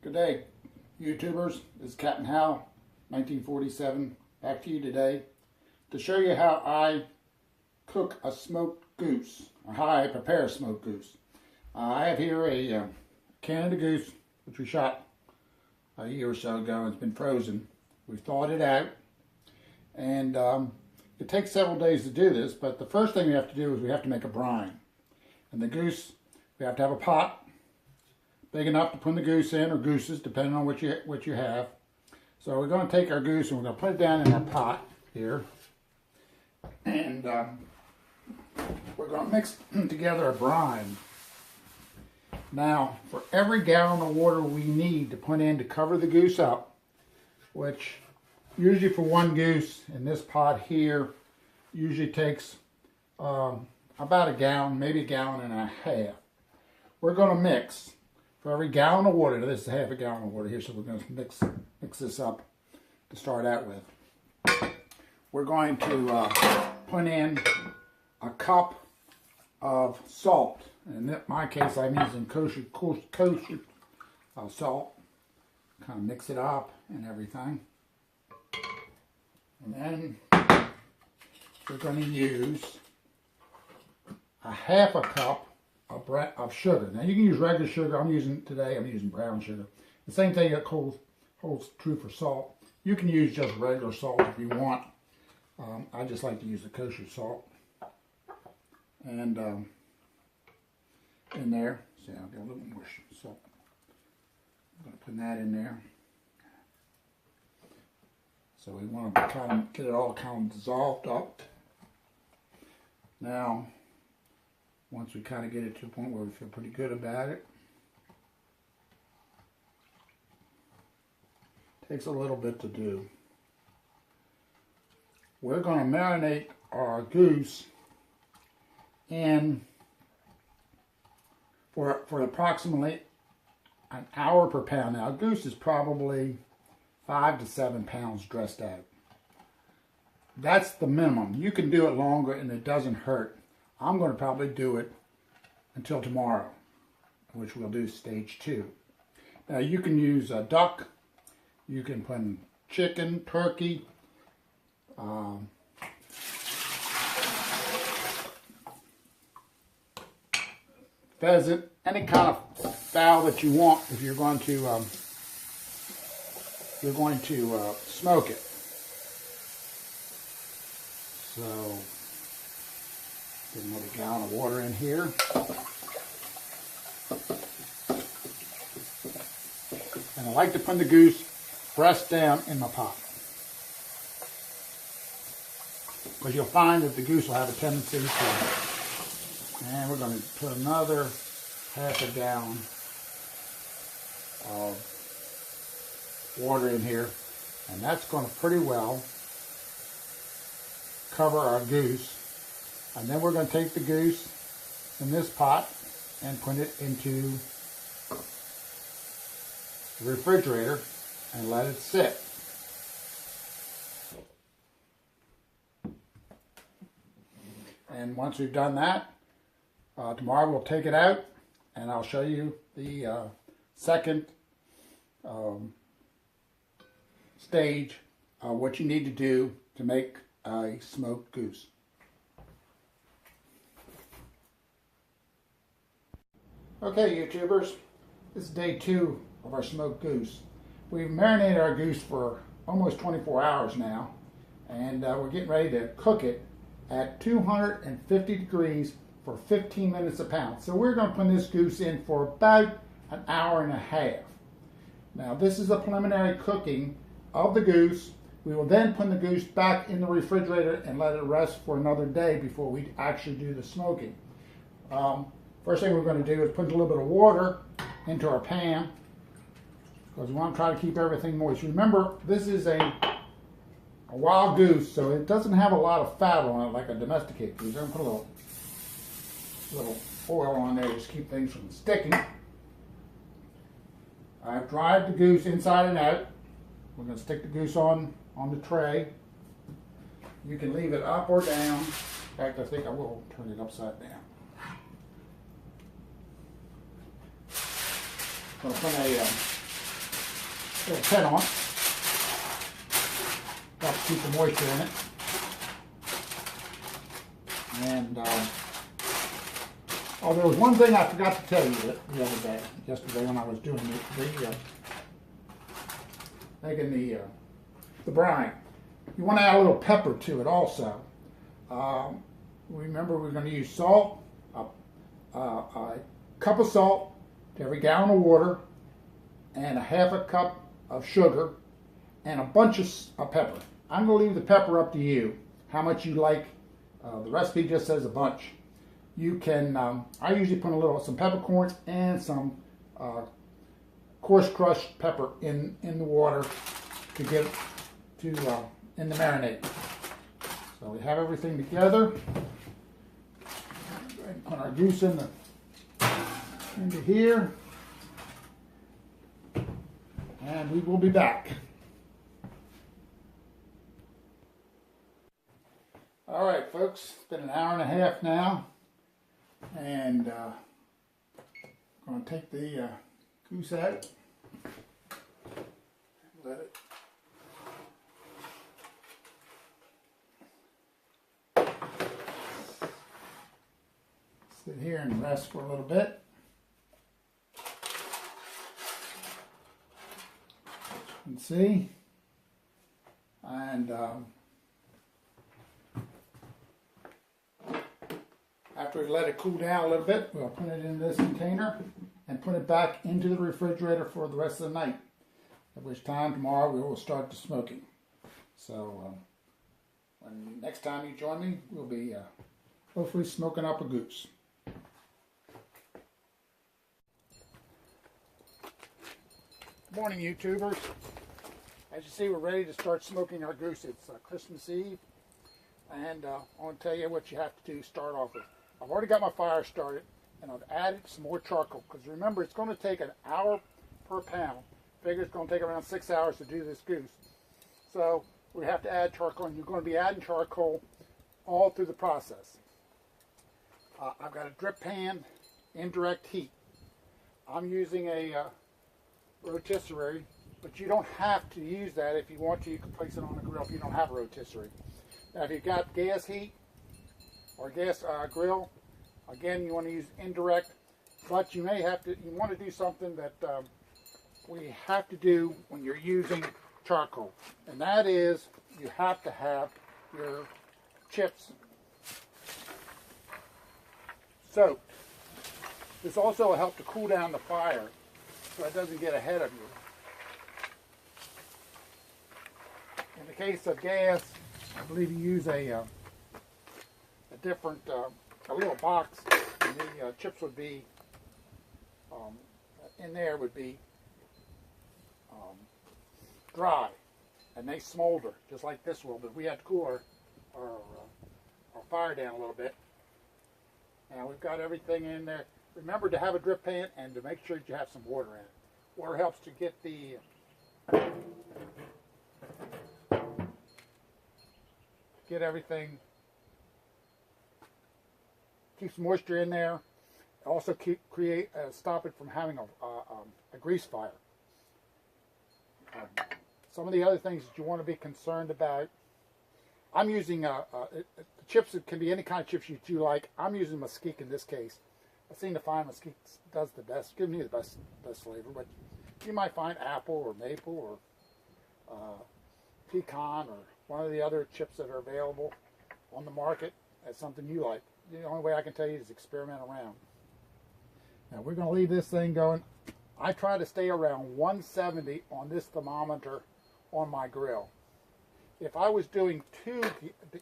Good day, YouTubers. This is Capt Hal, 1947, back to you today to show you how I cook a smoked goose, or how I prepare a smoked goose. I have here a Canada goose, which we shot a year or so ago, and it's been frozen. We've thawed it out, and it takes several days to do this, but the first thing we have to do is we have to make a brine. And the goose, we have to have a pot big enough to put the goose in, or gooses, depending on what you have. So we're going to take our goose and we're going to put it down in our pot here, and we're going to mix together a brine. Now, for every gallon of water we need to put in to cover the goose up, which usually for one goose in this pot here usually takes about a gallon, maybe a gallon and a half. We're going to mix. For every gallon of water, this is half a gallon of water here, so we're going to mix this up to start out with. We're going to put in a cup of salt. In my case, I'm using kosher salt. Kind of mix it up and everything. And then we're going to use a half a cup of sugar. Now you can use regular sugar. I'm using brown sugar. The same thing that holds true for salt. You can use just regular salt if you want. I just like to use the kosher salt. And in there, see, I'll get a little more salt. I'm going to put that in there. So we want to kind of get it all kind of dissolved up. Now, once we kind of get it to a point where we feel pretty good about it. Takes a little bit to do. We're going to marinate our goose in for approximately an hour per pound. Now, a goose is probably 5 to 7 pounds dressed out. That's the minimum. You can do it longer and it doesn't hurt. I'm going to probably do it until tomorrow, which we'll do stage 2. Now you can use a duck, you can put in chicken, turkey, pheasant, any kind of fowl that you want if you're going to smoke it. So, get another gallon of water in here. And I like to put the goose breast down in my pot, because you'll find that the goose will have a tendency to. And we're going to put another half a gallon of water in here, and that's going to pretty well cover our goose. And then we're going to take the goose in this pot and put it into the refrigerator and let it sit. And once we've done that, tomorrow we'll take it out and I'll show you the second stage of what you need to do to make a smoked goose. Okay, YouTubers, this is day 2 of our smoked goose. We've marinated our goose for almost 24 hours now, and we're getting ready to cook it at 250 degrees for 15 minutes a pound. So we're going to put this goose in for about an hour and a half. Now this is the preliminary cooking of the goose. We will then put the goose back in the refrigerator and let it rest for another day before we actually do the smoking. First thing we're going to do is put a little bit of water into our pan, because we want to try to keep everything moist. Remember, this is a wild goose, so it doesn't have a lot of fat on it like a domesticated goose. I'm going to put a little oil on there just to keep things from sticking. I've dried the goose inside and out. We're going to stick the goose on the tray. You can leave it up or down. In fact, I think I will turn it upside down. I'm going to put little pet on. Helps keep the moisture in it. And oh, there was one thing I forgot to tell you yesterday when I was doing making the brine. You want to add a little pepper to it also. Remember, we're going to use salt, a cup of salt to every gallon of water, and a half a cup of sugar, and a bunch of pepper. I'm going to leave the pepper up to you, how much you like. The recipe just says a bunch. You can, I usually put some peppercorns and some coarse crushed pepper in the water to get it to in the marinade. So we have everything together. Go ahead and put our goose into here, and we will be back. All right, folks, it's been an hour and a half now, and I'm going to take the goose out, let it sit here and rest for a little bit. As you can see, and after we let it cool down a little bit, we'll put it in this container and put it back into the refrigerator for the rest of the night, at which time tomorrow we will start the smoking. So next time you join me, we'll be hopefully smoking up a goose. Good morning, YouTubers. As you see, we're ready to start smoking our goose. It's Christmas Eve, and I want to tell you what you have to do to start off with. I've already got my fire started, and I've added some more charcoal, because remember, it's going to take an hour per pound. Figure it's going to take around 6 hours to do this goose. So we have to add charcoal, and you're going to be adding charcoal all through the process. I've got a drip pan, indirect heat. I'm using a rotisserie, but you don't have to use that. If you want to, you can place it on the grill if you don't have a rotisserie. Now, if you've got gas heat or gas grill, again, you want to use indirect, but you may have to, you want to do something that we have to do when you're using charcoal, and that is you have to have your chips soaked. This also will help to cool down the fire so it doesn't get ahead of you. In the case of gas, I believe you use a different, a little box, and the chips would be, in there would be dry, and they smolder, just like this will, but we have to cool our fire down a little bit. Now we've got everything in there. Remember to have a drip pan and to make sure that you have some water in it. Water helps to get everything, keeps moisture in there. Also stop it from having a grease fire. Some of the other things that you want to be concerned about, I'm using chips. It can be any kind of chips you do like. I'm using mesquite in this case. I seem to find mesquite does the best, gives me the best flavor, but you might find apple or maple or pecan or one of the other chips that are available on the market as something you like. The only way I can tell you is experiment around. Now we're going to leave this thing going. I try to stay around 170 on this thermometer on my grill. If I was doing 2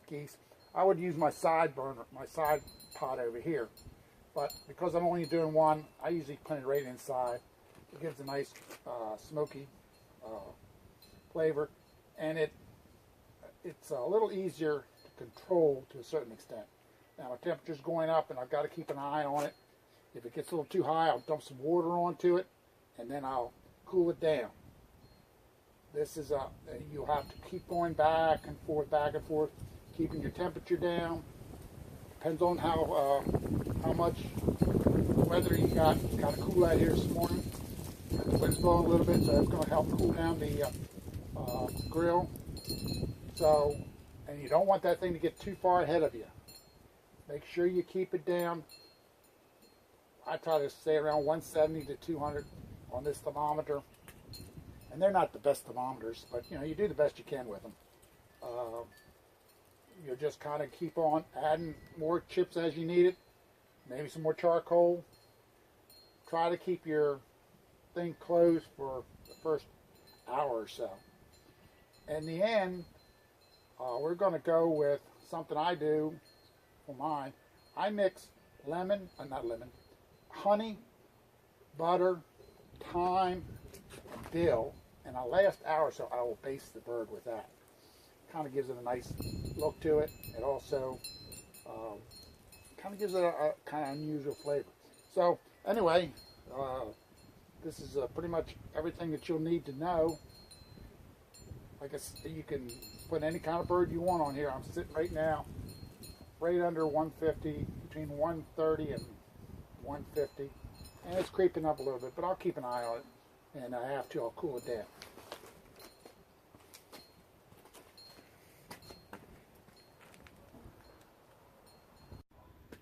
geese, I would use my side burner, my side pot over here. But because I'm only doing one, I usually put it right inside. It gives a nice smoky flavor, and it's a little easier to control to a certain extent. Now my temperature's going up, and I've got to keep an eye on it. If it gets a little too high, I'll dump some water onto it, and then I'll cool it down. This is you'll have to keep going back and forth, keeping your temperature down. Depends on how much weather you got. It's kind of cool out here this morning. The wind's blowing a little bit, so it's going to help cool down the grill. So, and you don't want that thing to get too far ahead of you. Make sure you keep it down. I try to stay around 170 to 200 on this thermometer. And they're not the best thermometers, but you know, you do the best you can with them. You'll just kind of keep on adding more chips as you need it. Maybe some more charcoal. Try to keep your thing closed for the first hour or so. In the end, we're going to go with something I do for mine. I mix honey, butter, thyme, and dill, and the last hour or so I will baste the bird with that. Kind of gives it a nice look to it. It also kind of gives it a kind of unusual flavor. So anyway, this is pretty much everything that you'll need to know. Like I said, you can put any kind of bird you want on here. I'm sitting right now right under 150, between 130 and 150, and it's creeping up a little bit, but I'll keep an eye on it, and I have to, I'll cool it down.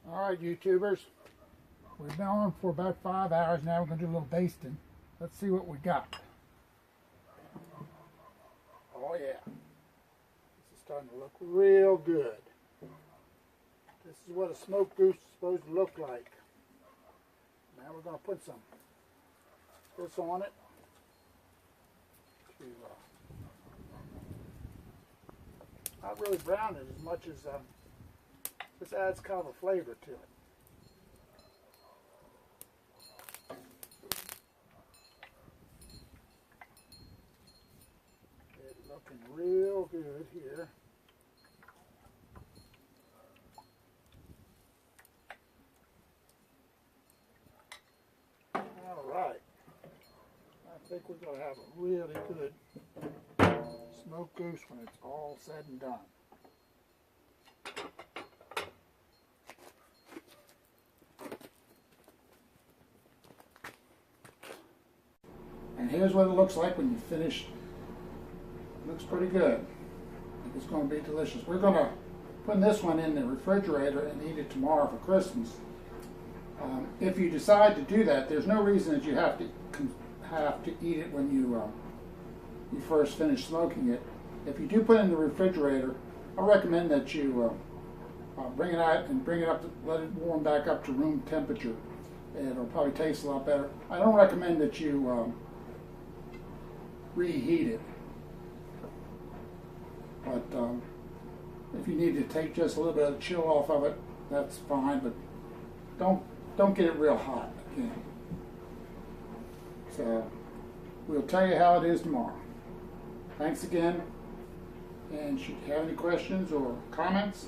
Alright, YouTubers, we've been on for about 5 hours now. We're going to do a little basting. Let's see what we got. Oh yeah, this is starting to look real good. This is what a smoked goose is supposed to look like. Now we're going to put some this on it to not really brown it as much as this adds kind of a flavor to it. It's looking real good here. Alright, I think we're going to have a really good smoked goose when it's all said and done. And here's what it looks like when you finish. It looks pretty good. I think it's going to be delicious. We're going to put this one in the refrigerator and eat it tomorrow for Christmas. If you decide to do that, there's no reason that you have to eat it when you first finish smoking it. If you do put it in the refrigerator, I recommend that you bring it out and bring it up, let it warm back up to room temperature. It'll probably taste a lot better. I don't recommend that you reheat it, but if you need to take just a little bit of chill off of it, that's fine. But don't get it real hot again. So we'll tell you how it is tomorrow. Thanks again, and should you have any questions or comments,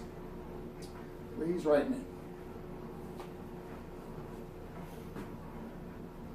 please write me.